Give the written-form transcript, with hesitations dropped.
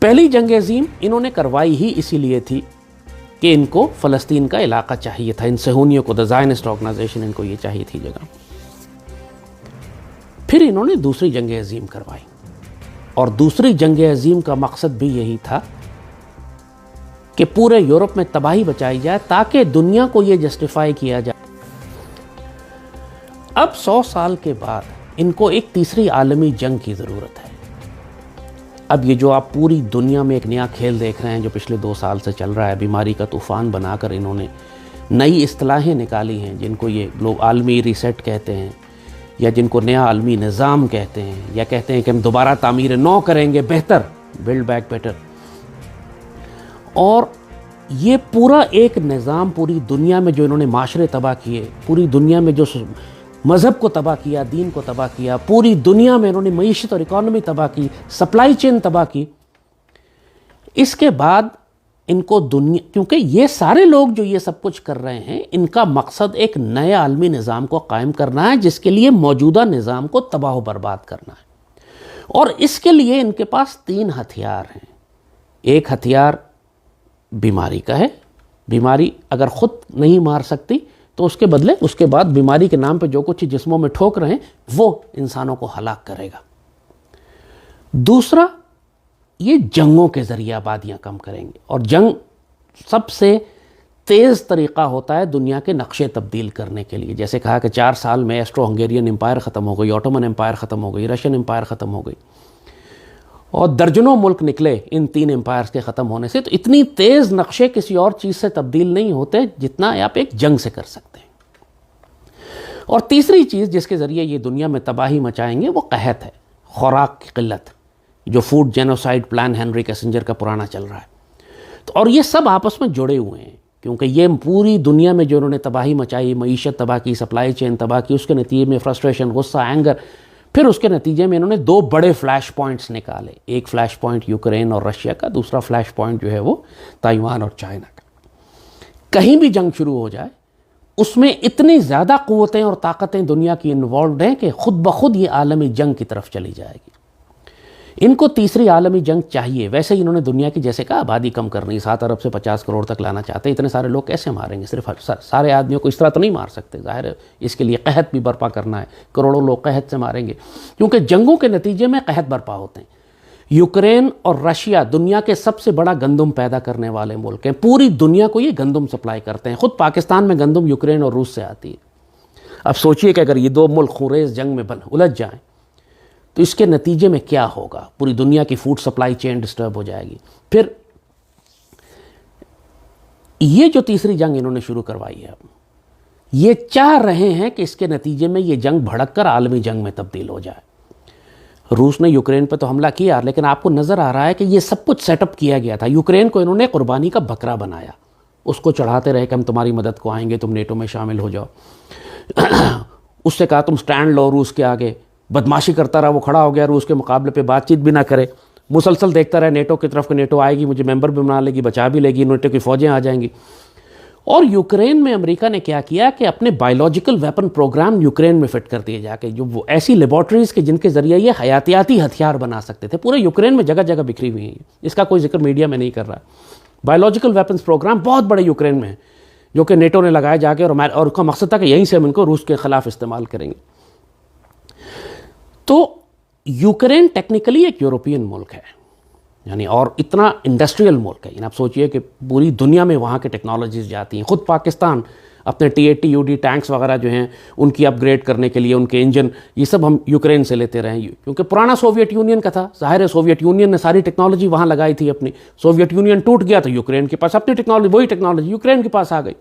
پہلی جنگ عظیم انہوں نے کروائی ہی اسی لیے تھی کہ ان کو فلسطین کا علاقہ چاہیے تھا، ان صہیونیوں کو، دا زائنسٹ آرگنائزیشن، ان کو یہ چاہیے تھی جگہ۔ پھر انہوں نے دوسری جنگ عظیم کروائی، اور دوسری جنگ عظیم کا مقصد بھی یہی تھا کہ پورے یورپ میں تباہی بچائی جائے تاکہ دنیا کو یہ جسٹیفائی کیا جائے۔ اب 100 سال کے بعد ان کو ایک تیسری عالمی جنگ کی ضرورت ہے۔ اب یہ جو آپ پوری دنیا میں ایک نیا کھیل دیکھ رہے ہیں جو پچھلے 2 سال سے چل رہا ہے، بیماری کا طوفان بنا کر انہوں نے نئی اصطلاحیں نکالی ہیں جن کو یہ لوگ عالمی ریسیٹ کہتے ہیں، یا جن کو نیا عالمی نظام کہتے ہیں، یا کہتے ہیں کہ ہم دوبارہ تعمیر نو کریں گے، بہتر، بلڈ بیک بیٹر۔ اور یہ پورا ایک نظام پوری دنیا میں جو انہوں نے معاشرے تباہ کیے، پوری دنیا میں جو مذہب کو تباہ کیا، دین کو تباہ کیا، پوری دنیا میں انہوں نے معیشت اور اکانومی تباہ کی، سپلائی چین تباہ کی، اس کے بعد ان کو دنیا، کیونکہ یہ سارے لوگ جو یہ سب کچھ کر رہے ہیں، ان کا مقصد ایک نئے عالمی نظام کو قائم کرنا ہے جس کے لیے موجودہ نظام کو تباہ و برباد کرنا ہے۔ اور اس کے لیے ان کے پاس 3 ہتھیار ہیں۔ ایک ہتھیار بیماری کا ہے، بیماری اگر خود نہیں مار سکتی تو اس کے بدلے اس کے بعد بیماری کے نام پہ جو کچھ جسموں میں ٹھوک رہے ہیں وہ انسانوں کو ہلاک کرے گا۔ دوسرا، یہ جنگوں کے ذریعے آبادیاں کم کریں گے، اور جنگ سب سے تیز طریقہ ہوتا ہے دنیا کے نقشے تبدیل کرنے کے لیے۔ جیسے کہا کہ 4 سال میں ایسٹرو ہنگیرین امپائر ختم ہو گئی، آٹومن امپائر ختم ہو گئی، رشین امپائر ختم ہو گئی، اور درجنوں ملک نکلے ان 3 امپائرز کے ختم ہونے سے۔ تو اتنی تیز نقشے کسی اور چیز سے تبدیل نہیں ہوتے جتنا آپ ایک جنگ سے کر سکتے ہیں۔ اور تیسری چیز جس کے ذریعے یہ دنیا میں تباہی مچائیں گے وہ قحط ہے، خوراک کی قلت، جو food genocide plan Henry Kissinger کا پرانا چل رہا ہے۔ تو اور یہ سب آپس میں جڑے ہوئے ہیں، کیونکہ یہ پوری دنیا میں جو انہوں نے تباہی مچائی، معیشت تباہ کی، سپلائی چین تباہ کی، اس کے نتیجے میں فرسٹریشن، غصہ، اینگر، پھر اس کے نتیجے میں انہوں نے 2 بڑے فلیش پوائنٹس نکالے۔ ایک فلیش پوائنٹ یوکرین اور رشیا کا، دوسرا فلیش پوائنٹ جو ہے وہ تائیوان اور چائنا کا۔ کہیں بھی جنگ شروع ہو جائے اس میں اتنی زیادہ قوتیں اور طاقتیں دنیا کی انوالوڈ ہیں کہ خود بخود یہ عالمی جنگ کی طرف چلی جائے گی۔ ان کو تیسری عالمی جنگ چاہیے۔ ویسے ہی انہوں نے دنیا کی جیسے کہا آبادی کم کرنی، 7 ارب سے 50 کروڑ تک لانا چاہتے ہیں۔ اتنے سارے لوگ کیسے ماریں گے؟ صرف سارے آدمیوں کو اس طرح تو نہیں مار سکتے، ظاہر ہے اس کے لیے قحط بھی برپا کرنا ہے، کروڑوں لوگ قحط سے ماریں گے، کیونکہ جنگوں کے نتیجے میں قحط برپا ہوتے ہیں۔ یوکرین اور رشیا دنیا کے سب سے بڑا گندم پیدا کرنے والے ملک ہیں، پوری دنیا کو یہ گندم سپلائی کرتے ہیں، خود پاکستان میں گندم یوکرین اور روس سے آتی ہے۔ اب سوچئے کہ اگر یہ 2 ملک خونریز جنگ میں الجھ جائیں تو اس کے نتیجے میں کیا ہوگا؟ پوری دنیا کی فوڈ سپلائی چین ڈسٹرب ہو جائے گی۔ پھر یہ جو تیسری جنگ انہوں نے شروع کروائی ہے، اب یہ چاہ رہے ہیں کہ اس کے نتیجے میں یہ جنگ بھڑک کر عالمی جنگ میں تبدیل ہو جائے۔ روس نے یوکرین پہ تو حملہ کیا، لیکن آپ کو نظر آ رہا ہے کہ یہ سب کچھ سیٹ اپ کیا گیا تھا۔ یوکرین کو انہوں نے قربانی کا بکرا بنایا، اس کو چڑھاتے رہے کہ ہم تمہاری مدد کو آئیں گے، تم نیٹو میں شامل ہو جاؤ۔ اس سے کہا تم سٹینڈ لو روس کے آگے، بدماشی کرتا رہا، وہ کھڑا ہو گیا روس کے مقابلے پہ، بات چیت بھی نہ کرے، مسلسل دیکھتا رہے نیٹو کی طرف کہ نیٹو آئے گی، مجھے ممبر بھی بنا لے گی، بچا بھی لے گی، نیٹو کی فوجیں آ جائیں گی۔ اور یوکرین میں امریکہ نے کیا کیا کہ اپنے بایولوجیکل ویپن پروگرام یوکرین میں فٹ کر دیے جا کے، جو وہ ایسی لیبارٹریز کے جن کے ذریعے یہ حیاتیاتی ہتھیار بنا سکتے تھے، پورے یوکرین میں جگہ جگہ بکھری ہوئی ہیں۔ اس کا کوئی ذکر میڈیا میں نہیں کر رہا۔ بایولوجیکل ویپنز پروگرام بہت بڑے یوکرین میں ہیں جو کہ نیٹو نے لگائے جا کے، اور اس کا مقصد تھا کہ یہیں سے ہم ان کو روس کے خلاف استعمال کریں گے۔ تو یوکرین ٹیکنیکلی ایک یورپین ملک ہے، یعنی اور اتنا انڈسٹریل ملک ہے، یعنی آپ سوچئے کہ پوری دنیا میں وہاں کے ٹیکنالوجیز جاتی ہیں۔ خود پاکستان اپنے T-80 UD ٹینکس وغیرہ جو ہیں ان کی اپ گریڈ کرنے کے لیے، ان کے انجن، یہ سب ہم یوکرین سے لیتے رہے ہیں، کیونکہ پرانا سوویت یونین کا تھا۔ ظاہر ہے سوویت یونین نے ساری ٹیکنالوجی وہاں لگائی تھی اپنی، سوویت یونین ٹوٹ گیا تو یوکرین کے پاس اپنی ٹیکنالوجی، وہی ٹیکنالوجی یوکرین کے پاس آ گئی۔